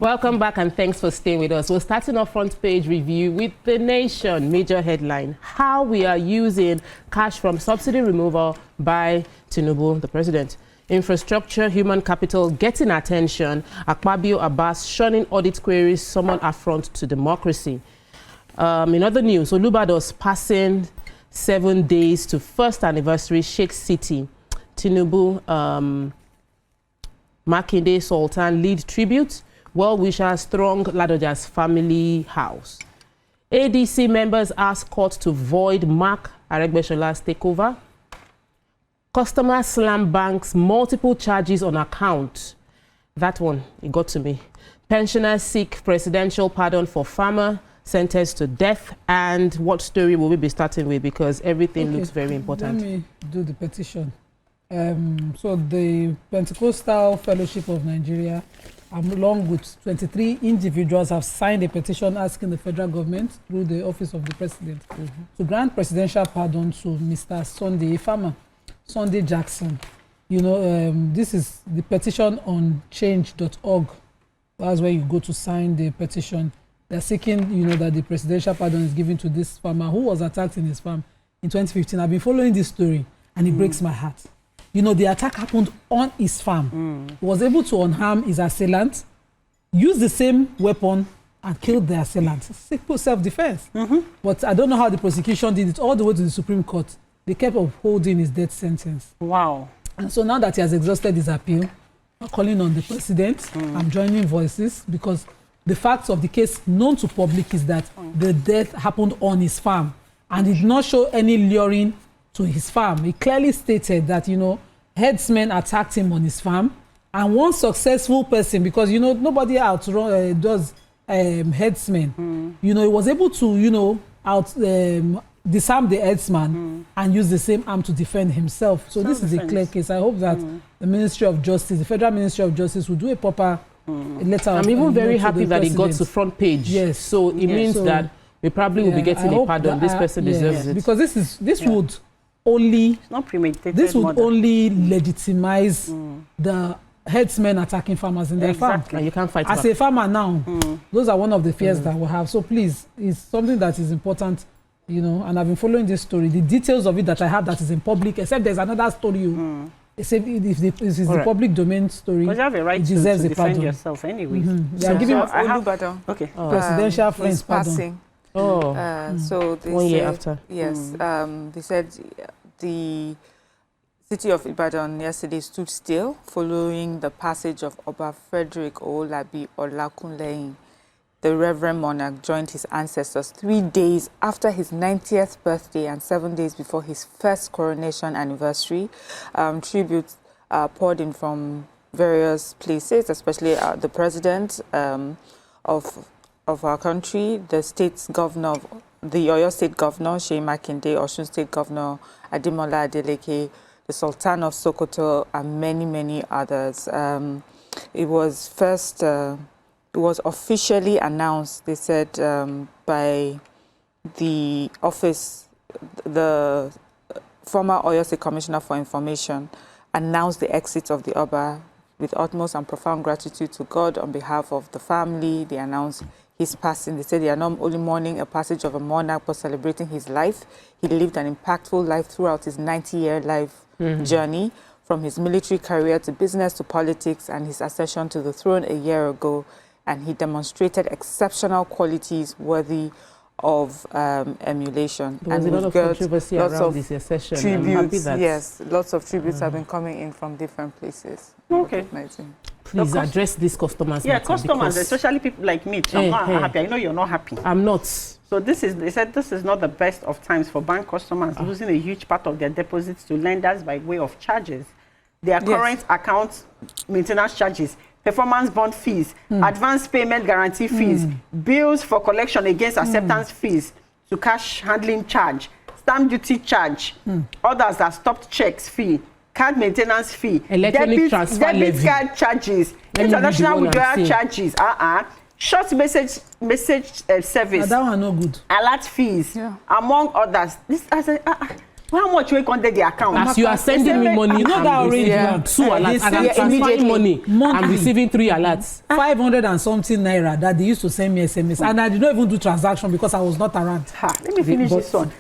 Welcome back and thanks for staying with us. We're starting our front page review with The Nation major headline: how we are using cash from subsidy removal by Tinubu, the president. Infrastructure, human capital getting attention. Akpabio Abbas shunning audit queries, summon affront to democracy. In other news, Olubado's passing 7 days to first anniversary Sheikh City. Tinubu, Makinde, Sultan lead tribute. Well-wishers throng Ladoja's family house. ADC members ask court to void Mark Aregbeshola's takeover. Customer slam banks multiple charges on account. That one, it got to me. Pensioners seek presidential pardon for farmer sentenced to death. And what story will we be starting with? Because everything looks very important. Let me do the petition. So the Pentecostal Fellowship of Nigeria, along with 23 individuals, have signed a petition asking the federal government through the office of the president to grant presidential pardon to Mr. Sunday, a farmer, Sunday Jackson. You know, this is the petition on change.org. That's where you go to sign the petition. They're seeking, you know, that the presidential pardon is given to this farmer who was attacked in his farm in 2015. I've been following this story and it breaks my heart. You know, the attack happened on his farm. He was able to unharm his assailant, use the same weapon, and kill the assailant. Simple self-defense. But I don't know how the prosecution did it all the way to the Supreme Court. They kept upholding his death sentence. Wow. And so now that he has exhausted his appeal, I'm calling on the president. I'm joining voices because the facts of the case known to public is that the death happened on his farm and it did not show any luring to his farm. He clearly stated that, you know, headsmen attacked him on his farm, and one successful person, because, you know, nobody does headsmen. You know, he was able to, you know, disarm the headsman and use the same arm to defend himself. So this is a clear case. I hope that the Ministry of Justice, the Federal Ministry of Justice, will do a proper letter. I'm even very happy that it got to front page. Yes. So it means that we probably will be getting a pardon. This person deserves it. Because this would only, it's not premeditated. This would only legitimize the headsmen attacking farmers in their farm. And you can't fight as a farmer now. Those are one of the fears that we have. So please, it's something that is important, you know. And I've been following this story. The details of it that I have that is in public, except there's another story. Except if it's the public domain story, because you have a right to defend yourself anyway. They are giving presidential friends passing. So they 1 year said, after. Yes, they said the city of Ibadan yesterday stood still following the passage of Oba Frederick Olabi Olakunleyin. The Reverend Monarch joined his ancestors 3 days after his 90th birthday and 7 days before his first coronation anniversary. Tributes poured in from various places, especially the president of our country, the state's governor, the Oyo State Governor, Sheikh Makinde, Osun State Governor, Ademola Adeleke, the Sultan of Sokoto, and many, many others. It was officially announced, they said, by the office, the former Oyo State Commissioner for Information announced the exit of the Oba with utmost and profound gratitude to God on behalf of the family. They announced his passing. They said they are not only mourning a passage of a monarch, but celebrating his life. He lived an impactful life throughout his 90-year life journey, from his military career to business to politics and his accession to the throne a year ago. And he demonstrated exceptional qualities worthy of emulation. There was a lot of controversy around this accession. Tributes, yes, lots of tributes have been coming in from different places. Okay. Please address these customers. Yeah, customers, especially people like me. I'm not happy. I know you're not happy. I'm not. So they said this is not the best of times for bank customers losing a huge part of their deposits to lenders by way of charges. Their current account maintenance charges, performance bond fees, advance payment guarantee fees, bills for collection against acceptance fees, to cash handling charge, stamp duty charge, others that stopped checks fee, card maintenance fee, electronic transfer debit card charges, international withdrawal charges, short message service, that one no good. alert fees, among others. This, I said, how much we contact the account? As you are sending me money, you know that already. 2 alerts, and I'm transferring money. Monthly. I'm receiving 3 alerts. 500 and something naira that they used to send me SMS, and I did not even do transaction because I was not around. Let me finish this one.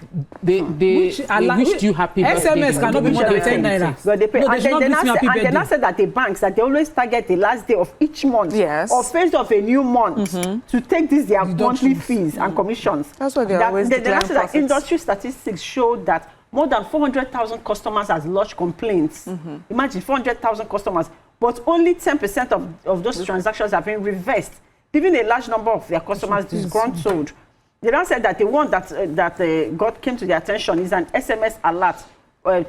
They wished you happy birthday. SMS cannot be more than 10 naira. But they pay. No, they should not wish me happy and then I birthday. said that the banks that they always target the last day of each month or first of a new month to take their monthly fees and commissions. That's what they always do. Then I said that industry statistics showed that more than 400,000 customers has lodged complaints. Imagine 400,000 customers, but only 10% of those transactions have been reversed, leaving a large number of their customers disgruntled. They now said that the one that came to their attention is an SMS alert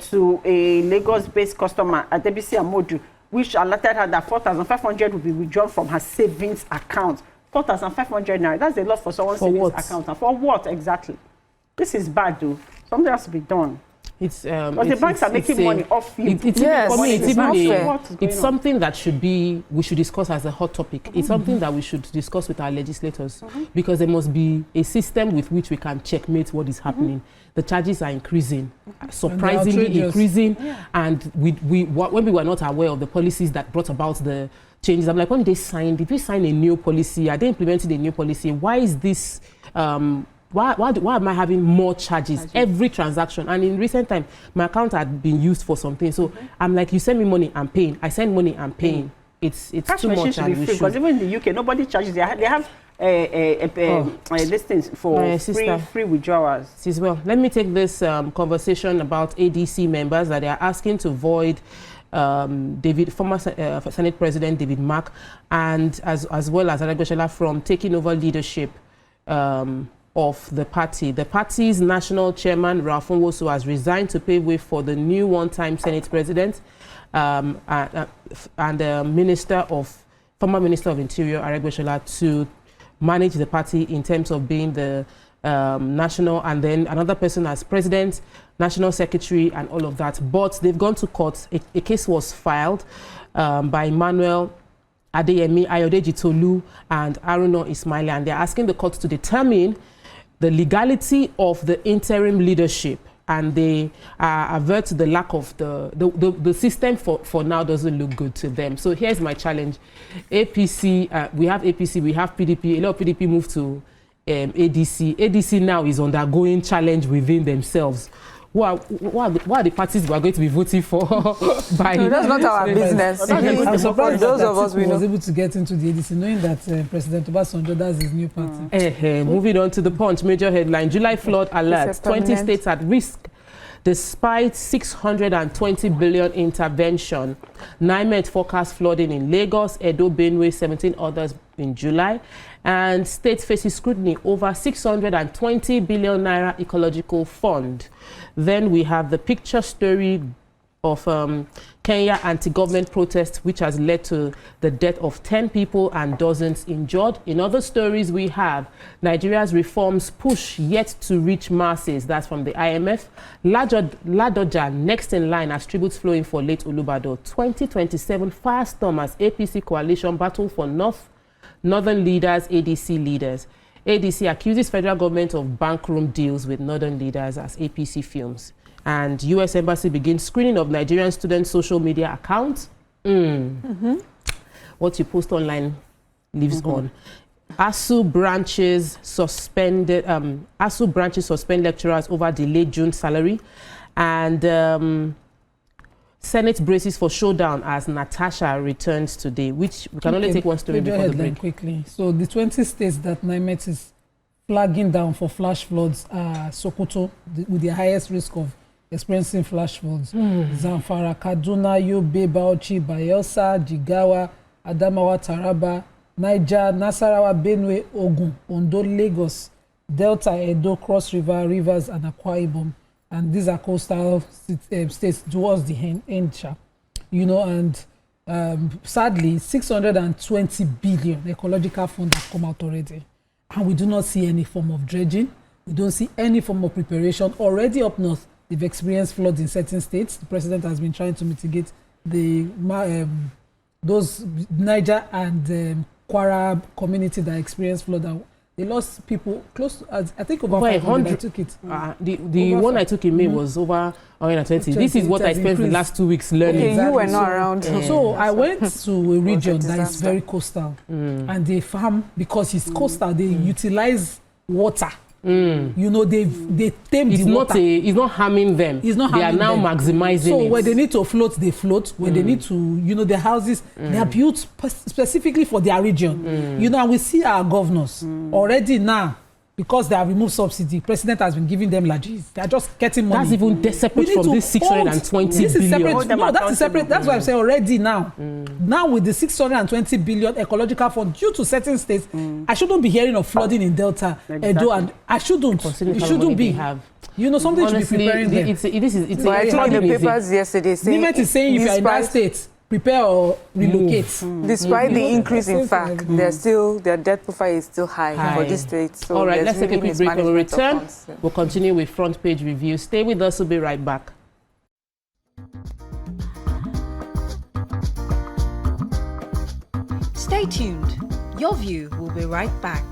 to a Lagos-based customer at DBC Amodu, which alerted her that 4,500 would be withdrawn from her savings account. 4,500 naira. That's a lot for someone's savings account. And for what exactly? This is bad, though. Something has to be done. But the banks are making money off you. It's something that we should discuss as a hot topic. It's something that we should discuss with our legislators because there must be a system with which we can checkmate what is happening. The charges are increasing, surprisingly increasing, and when we were not aware of the policies that brought about the changes, I'm like, when did we sign a new policy? Are they implementing a new policy? Why is this? Why am I having more charges every transaction? And in recent time, my account had been used for something. So I'm like, you send me money, I'm paying. I send money, I'm paying. It's too much. Because even in the UK, nobody charges. They have listings for free withdrawals. Well, let me take this conversation about ADC members that they are asking to void former Senate President David Mark, and as well as Aregbesola from taking over leadership of the party. The party's national chairman, Ralph Nwosu, has resigned to pave way for the new one-time Senate president and former Minister of Interior, Aregbesola, to manage the party in terms of being the national, and then another person as president, national secretary, and all of that. But they've gone to court. A case was filed by Emmanuel Adeyemi, Ayodeji Tolu, and Aruno Ismaili, and they're asking the court to determine the legality of the interim leadership, and they avert the lack of the system for now doesn't look good to them. So here's my challenge. APC, we have APC, we have PDP. A lot of PDP moved to ADC. ADC now is undergoing challenge within themselves. What are the parties we are going to be voting for? No, that's not our business. I'm surprised those that of us we was able to get into the ADC, knowing that President Obasanjo, that's his new party. Moving on to the Punch, major headline: July flood alert. 20 states at risk despite 620 billion intervention. NIMET forecast flooding in Lagos, Edo, Benue, 17 others in July. And state faces scrutiny over 620 billion naira ecological fund. Then we have the picture story of Kenya anti-government protest, which has led to the death of 10 people and dozens injured. In other stories, we have Nigeria's reforms push yet to reach masses. That's from the IMF. Ladoja next in line as tributes flowing for late Olubado. 2027 firestorm as APC coalition battle for northern leaders, ADC leaders. ADC accuses federal government of backroom deals with northern leaders as APC films. And U.S. Embassy begins screening of Nigerian students' social media accounts. What you post online lives on. ASU branches suspend lecturers over delayed June salary. And Senate braces for showdown as Natasha returns today, which we can only take one story before the break. Quickly. So the 20 states that NIMET is flagging down for flash floods are Sokoto, with the highest risk of experiencing flash floods. Zamfara, Kaduna, Yobe, Bauchi, Bayelsa, Jigawa, Adamawa, Taraba, Niger, Nasarawa, Benue, Ogun, Ondo, Lagos, Delta, Edo, Cross River, Rivers, and Akwa Ibom. And these are coastal states towards the end, you know, and sadly, 620 billion ecological fund have come out already. And we do not see any form of dredging. We don't see any form of preparation. Already up north, they've experienced floods in certain states. The president has been trying to mitigate those Niger and Kwara community that experienced flood. They lost people close to, I think, over Over 500 100. that took it. The Over one five. I took in May was over 120. This is what I It has spent the increased. last 2 weeks learning. Okay, Exactly. you were not So- around. So I went to a region that is disaster. very coastal, and they farm because it's coastal. They utilize water. You know, they tame It's the not water. it's not harming them. It's not They are harming now them. maximizing So it. when they need to float, they float. When they need to, you know, the houses they are built specifically for their region. You know, and we see our governors already now, because they have removed subsidy. President has been giving them largesse. They are just getting money. That's even separate from this 620 This is billion. separate. Hold them No, that is accountable. separate. That's why I'm saying already now. Now with the 620 billion ecological fund due to certain states, I shouldn't be hearing of flooding in Delta, Edo, and I shouldn't. Considering It how much money shouldn't they be. have. You know, something should be Honestly, preparing them. it's But I think in flooding the is a- papers yesterday saying Nimet is saying if you are in that state, prepare or relocate. despite the You know, increase in that's fact, it. their debt profile is still high High. for this state. So All right, there's let's take a really quick break. When we mismanagement of return, funds, yeah. we'll continue with front page review. Stay with us, we'll be right back. Stay tuned. Your View will be right back.